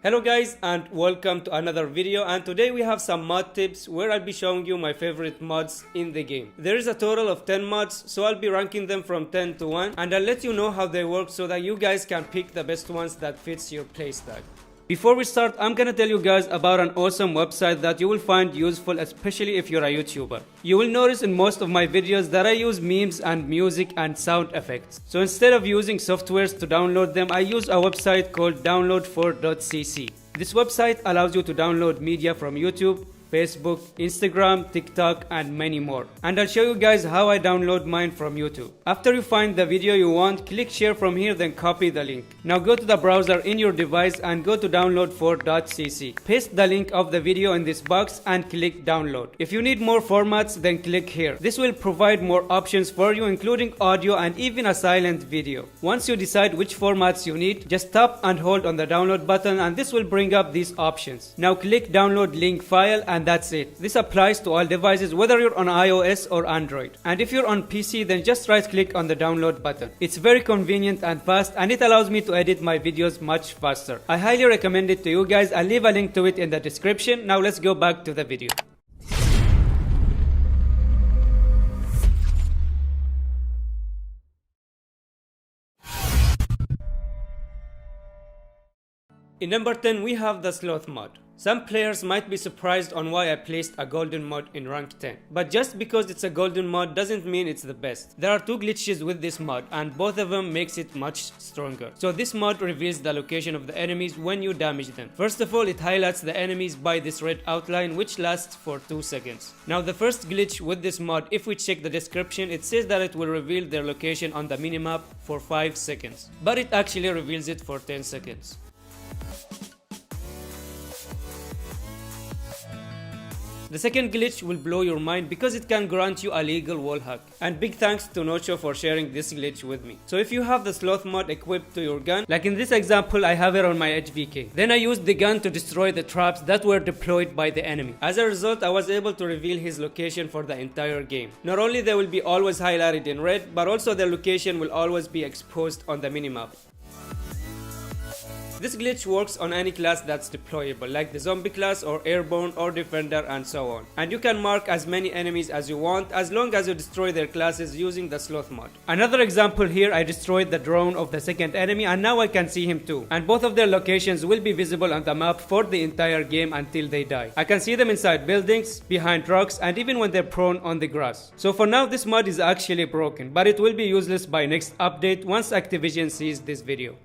Hello guys and welcome to another video, and today we have some mod tips where I'll be showing you my favorite mods in the game. There is a total of 10 mods, so I'll be ranking them from 10 to 1 and I'll let you know how they work so that you guys can pick the best ones that fits your playstyle. Before we start, I'm gonna tell you guys about an awesome website that you will find useful, especially if you're a YouTuber. You will notice in most of my videos that I use memes and music and sound effects. So instead of using softwares to download them, I use a website called download4.cc. This website allows you to download media from YouTube, Facebook, Instagram, TikTok and many more. And I'll show you guys how I download mine from YouTube. After you find the video you want, click share from here, then copy the link. Now go to the browser in your device and go to download4.cc. Paste the link of the video in this box and click download. If you need more formats, then click here. This will provide more options for you, including audio and even a silent video. Once you decide which formats you need, just tap and hold on the download button and this will bring up these options. Now click download link file and that's it. This applies to all devices whether you're on iOS or Android. And if you're on PC, then just right click on the download button. It's very convenient and fast and it allows me to edit my videos much faster. I highly recommend it to you guys. I'll leave a link to it in the description. Now let's go back to the video. In number 10 we have the sloth mod. Some players might be surprised on why I placed a golden mod in rank 10. But just because it's a golden mod doesn't mean it's the best. There are two glitches with this mod and both of them makes it much stronger. So this mod reveals the location of the enemies when you damage them. First of all, it highlights the enemies by this red outline which lasts for 2 seconds. Now the first glitch with this mod, if we check the description, it says that it will reveal their location on the minimap for 5 seconds. But it actually reveals it for 10 seconds. The second glitch will blow your mind because it can grant you a legal wall hack. And big thanks to Nocho for sharing this glitch with me. So if you have the sloth mod equipped to your gun, like in this example I have it on my HVK, then I used the gun to destroy the traps that were deployed by the enemy. As a result, I was able to reveal his location for the entire game. Not only they will be always highlighted in red, but also their location will always be exposed on the minimap. This glitch works on any class that's deployable, like the zombie class or airborne or defender and so on. And you can mark as many enemies as you want as long as you destroy their classes using the sloth mod. Another example here, I destroyed the drone of the second enemy and now I can see him too. And both of their locations will be visible on the map for the entire game until they die. I can see them inside buildings, behind rocks and even when they're prone on the grass. So for now this mod is actually broken, but it will be useless by next update once Activision sees this video.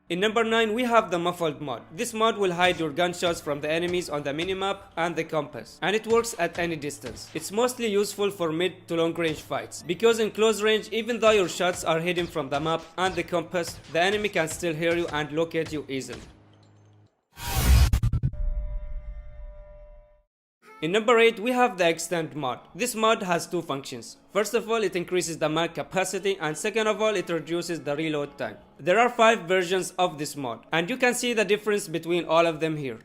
In number 9 we have the muffled mod. This mod will hide your gunshots from the enemies on the minimap and the compass, and it works at any distance. It's mostly useful for mid to long range fights, because in close range, even though your shots are hidden from the map and the compass, the enemy can still hear you and locate you easily. In number 8 we have the extend mod. This mod has two functions. First of all, it increases the mag capacity, and second of all, it reduces the reload time. There are 5 versions of this mod and you can see the difference between all of them here.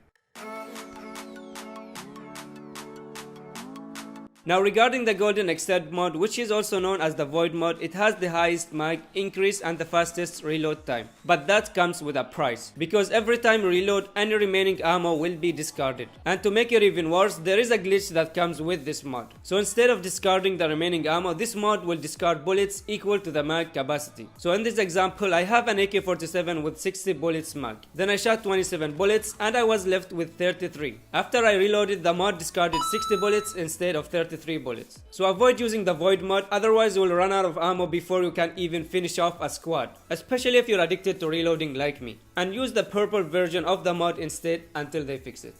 Now regarding the golden extend mod, which is also known as the void mod, it has the highest mag increase and the fastest reload time. But that comes with a price, because every time you reload, any remaining ammo will be discarded. And to make it even worse, there is a glitch that comes with this mod. So instead of discarding the remaining ammo, this mod will discard bullets equal to the mag capacity. So in this example, I have an AK-47 with 60 bullets mag. Then I shot 27 bullets and I was left with 33. After I reloaded, the mod discarded 60 bullets instead of 33 bullets. So avoid using the void mod, otherwise you will run out of ammo before you can even finish off a squad, especially if you're addicted to reloading like me. And use the purple version of the mod instead until they fix it.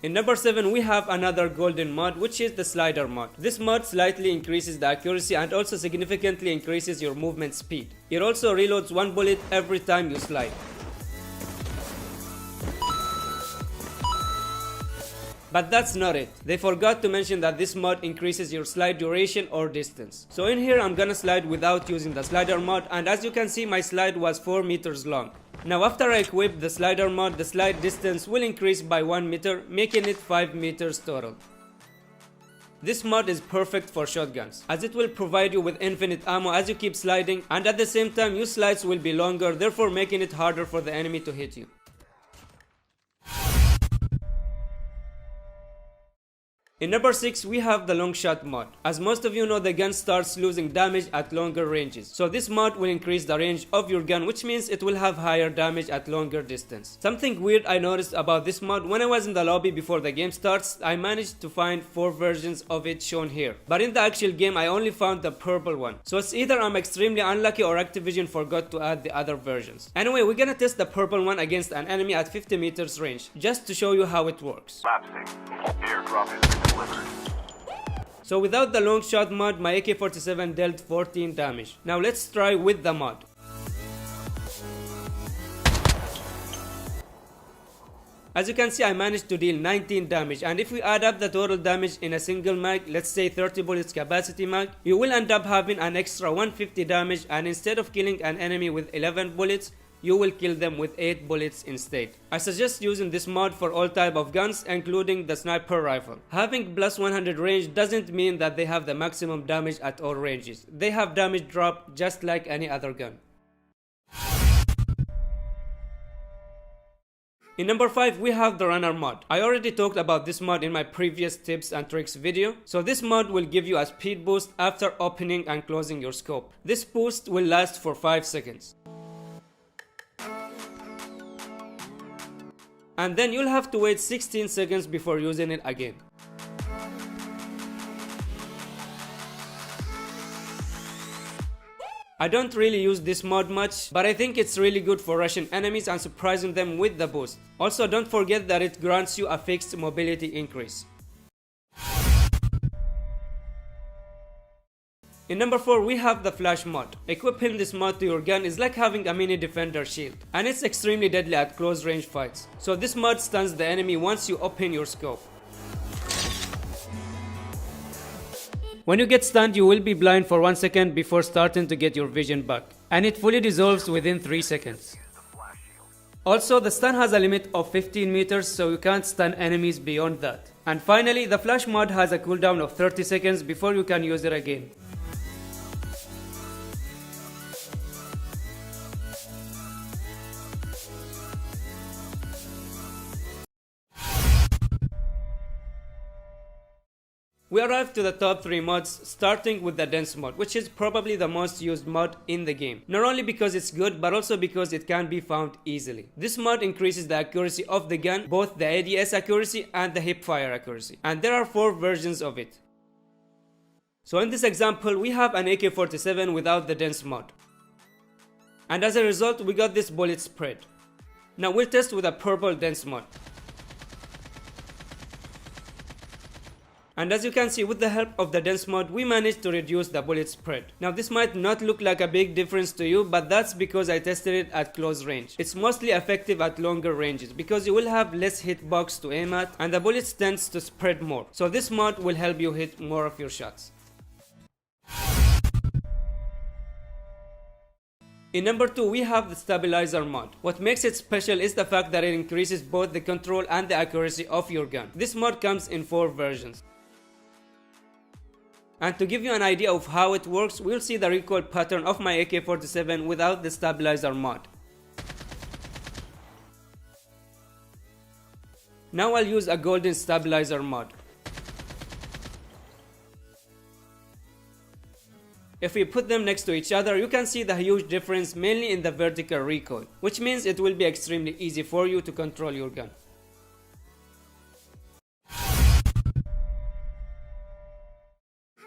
In number 7 we have another golden mod, which is the slider mod. This mod slightly increases the accuracy and also significantly increases your movement speed. It also reloads 1 bullet every time you slide. But that's not it. They forgot to mention that this mod increases your slide duration or distance. So in here I'm gonna slide without using the slider mod, and as you can see my slide was 4 meters long. Now after I equip the slider mod, the slide distance will increase by 1 meter, making it 5 meters total. This mod is perfect for shotguns, as it will provide you with infinite ammo as you keep sliding, and at the same time your slides will be longer, therefore making it harder for the enemy to hit you. In number 6, we have the long shot mod. As most of you know, the gun starts losing damage at longer ranges. So this mod will increase the range of your gun, which means it will have higher damage at longer distance. Something weird I noticed about this mod, when I was in the lobby before the game starts, I managed to find 4 versions of it shown here. But in the actual game, I only found the purple one. So it's either I'm extremely unlucky or Activision forgot to add the other versions. Anyway, we're gonna test the purple one against an enemy at 50 meters range, just to show you how it works. Airdrop is delivered. So without the long shot mod, my AK-47 dealt 14 damage. Now let's try with the mod. As you can see, I managed to deal 19 damage, and if we add up the total damage in a single mag, let's say 30 bullets capacity mag, you will end up having an extra 150 damage, and instead of killing an enemy with 11 bullets, you will kill them with 8 bullets instead. I suggest using this mod for all type of guns, including the sniper rifle. Having plus 100 range doesn't mean that they have the maximum damage at all ranges. They have damage drop just like any other gun. In number 5, we have the runner mod. I already talked about this mod in my previous tips and tricks video. So this mod will give you a speed boost after opening and closing your scope. This boost will last for 5 seconds. And then you'll have to wait 16 seconds before using it again. I don't really use this mod much, but I think it's really good for rushing enemies and surprising them with the boost. Also, don't forget that it grants you a fixed mobility increase. In number 4, we have the flash mod. Equipping this mod to your gun is like having a mini defender shield, and it's extremely deadly at close range fights. So this mod stuns the enemy once you open your scope. When you get stunned, you will be blind for 1 second before starting to get your vision back, and it fully dissolves within 3 seconds. Also, the stun has a limit of 15 meters, so you can't stun enemies beyond that. And finally, the flash mod has a cooldown of 30 seconds before you can use it again. We arrived to the top 3 mods, starting with the dense mod, which is probably the most used mod in the game. Not only because it's good, but also because it can be found easily. This mod increases the accuracy of the gun, both the ADS accuracy and the hip fire accuracy. And there are 4 versions of it. So in this example, we have an AK-47 without the dense mod. And as a result, we got this bullet spread. Now we'll test with a purple dense mod. And as you can see, with the help of the dense mod, we managed to reduce the bullet spread. Now this might not look like a big difference to you, but that's because I tested it at close range. It's mostly effective at longer ranges because you will have less hitbox to aim at and the bullets tends to spread more. So this mod will help you hit more of your shots. In number 2, we have the stabilizer mod. What makes it special is the fact that it increases both the control and the accuracy of your gun. This mod comes in 4 versions. And to give you an idea of how it works, we'll see the recoil pattern of my AK-47 without the stabilizer mod. Now I'll use a golden stabilizer mod. If we put them next to each other, you can see the huge difference mainly in the vertical recoil, which means it will be extremely easy for you to control your gun.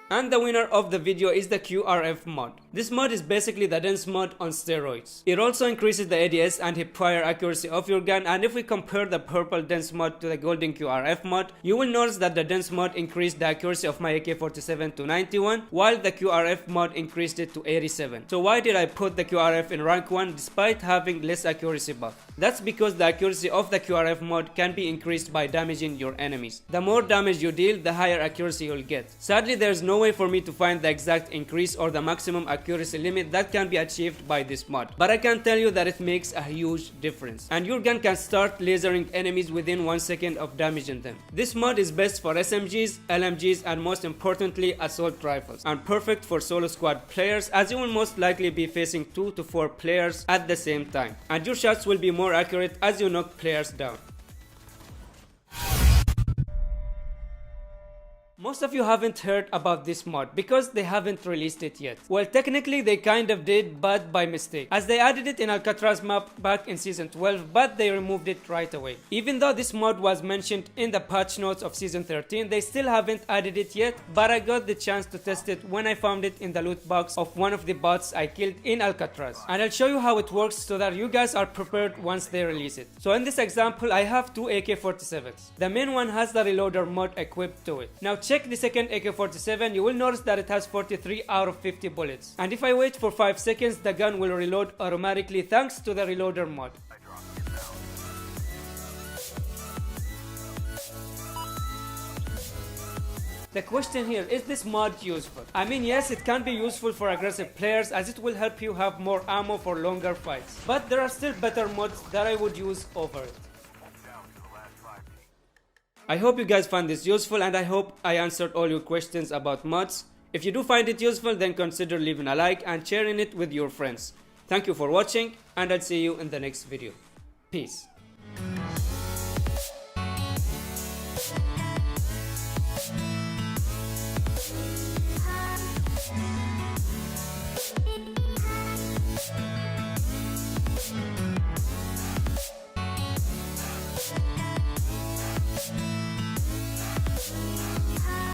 And the winner of the video is the QRF mod. This mod is basically the dense mod on steroids. It also increases the ADS and hip fire accuracy of your gun, and if we compare the purple dense mod to the golden QRF mod, you will notice that the dense mod increased the accuracy of my AK-47 to 91, while the QRF mod increased it to 87. So why did I put the QRF in rank 1 despite having less accuracy buff? That's because the accuracy of the QRF mod can be increased by damaging your enemies. The more damage you deal, the higher accuracy you'll get. Sadly, there's no way for me to find the exact increase or the maximum accuracy limit that can be achieved by this mod, but I can tell you that it makes a huge difference, and your gun can start lasering enemies within 1 second of damaging them. This mod is best for SMGs, LMGs, and most importantly assault rifles, and perfect for solo squad players, as you will most likely be facing 2 to 4 players at the same time, and your shots will be more accurate as you knock players down. Most of you haven't heard about this mod because they haven't released it yet. Well, technically they kind of did, but by mistake, as they added it in Alcatraz map back in season 12, but they removed it right away. Even though this mod was mentioned in the patch notes of season 13, they still haven't added it yet, but I got the chance to test it when I found it in the loot box of one of the bots I killed in Alcatraz. And I'll show you how it works so that you guys are prepared once they release it. So in this example, I have two AK-47s. The main one has the reloader mod equipped to it. Now check the second AK-47, you will notice that it has 43 out of 50 bullets. And if I wait for 5 seconds, the gun will reload automatically thanks to the reloader mod. The question here, is this mod useful? I mean, yes, it can be useful for aggressive players as it will help you have more ammo for longer fights. But there are still better mods that I would use over it. I hope you guys found this useful, and I hope I answered all your questions about mods. If you do find it useful, then consider leaving a like and sharing it with your friends. Thank you for watching, and I'll see you in the next video. Peace.